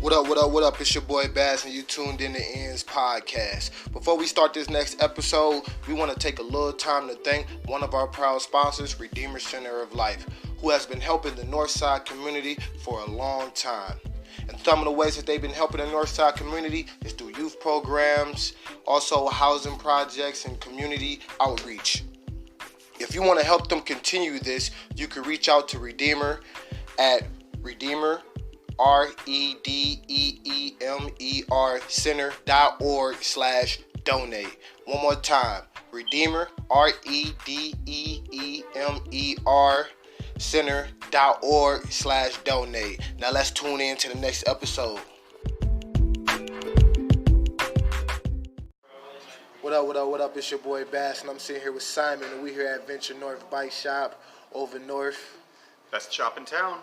What up? It's your boy Bass, and you tuned in to Ends Podcast. Before we start this next episode, we want to take a little time to thank one of our proud sponsors, Redeemer Center of Life, who has been helping the Northside community for a long time. And some of the ways that they've been helping the Northside community is through youth programs, also housing projects and community outreach. If you want to help them continue this, you can reach out to Redeemer at Redeemer, REDEEMER center.org/donate. One more time, Redeemer, REDEEMER center.org/donate. Now let's tune in to the next episode. What up? It's your boy Bass, and I'm sitting here with Simon, and we here at Venture North Bike Shop over North. Best shop in town.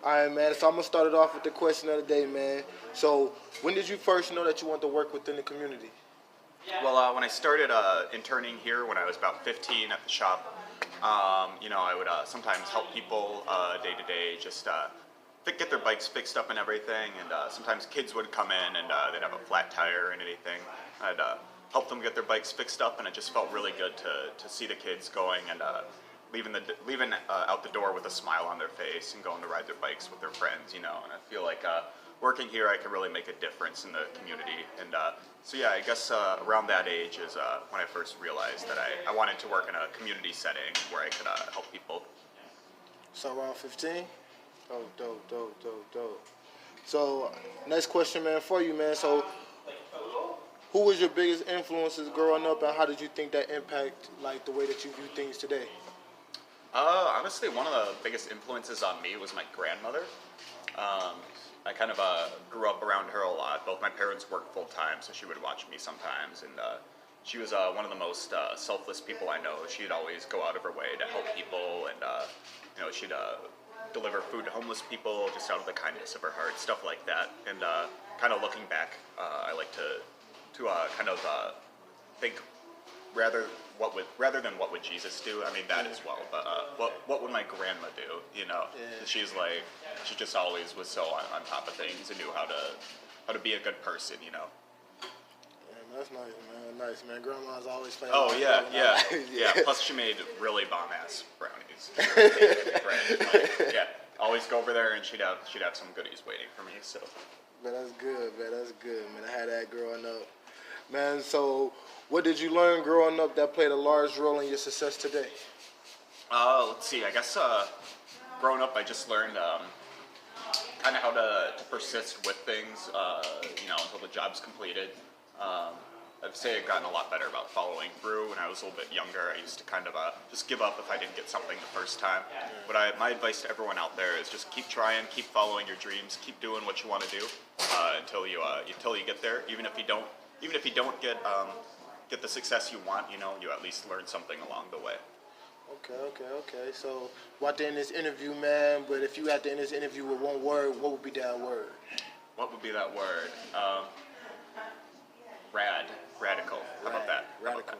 Alright, man, so I'm going to start it off with the question of the day, man. So, when did you first know that you want to work within the community? Well, when I started interning here when I was about 15 at the shop, I would sometimes help people day to day, just get their bikes fixed up and everything, and sometimes kids would come in and they'd have a flat tire and anything. I'd help them get their bikes fixed up, and it just felt really good to see the kids going and leaving out the door with a smile on their face and going to ride their bikes with their friends, and I feel like working here I can really make a difference in the community. And I guess around that age is when I first realized that I wanted to work in a community setting where I could help people. So around 15? Oh, dope. So next question, man, for you, man. So who was your biggest influences growing up, and how did you think that impact like the way that you view things today? Honestly, one of the biggest influences on me was my grandmother. I kind of grew up around her a lot. Both my parents worked full time, so she would watch me sometimes. And she was one of the most selfless people I know. She'd always go out of her way to help people, and she'd deliver food to homeless people just out of the kindness of her heart, stuff like that. And kind of looking back, I like to think rather than what would Jesus do. I mean that as well, but what would my grandma do? Yeah. She just always was so on top of things and knew how to be a good person. Yeah, that's nice, man. Nice, man. Grandma's always playing. Oh yeah. Plus she made really bomb ass brownies. Always go over there and she'd have some goodies waiting for me. So. Man, that's good, man. I had that growing up. Man, so what did you learn growing up that played a large role in your success today? Let's see. I guess growing up, I just learned kind of how to persist with things, until the job's completed. I'd say I've gotten a lot better about following through. When I was a little bit younger, I used to kind of just give up if I didn't get something the first time. But my advice to everyone out there is just keep trying, keep following your dreams, keep doing what you want to do until you get there. Even if you don't get the success you want, you at least learn something along the way. Okay. So, about to end this interview, man, but if you had to end this interview with one word, what would be that word? What would be that word? Radical. How about that? Radical.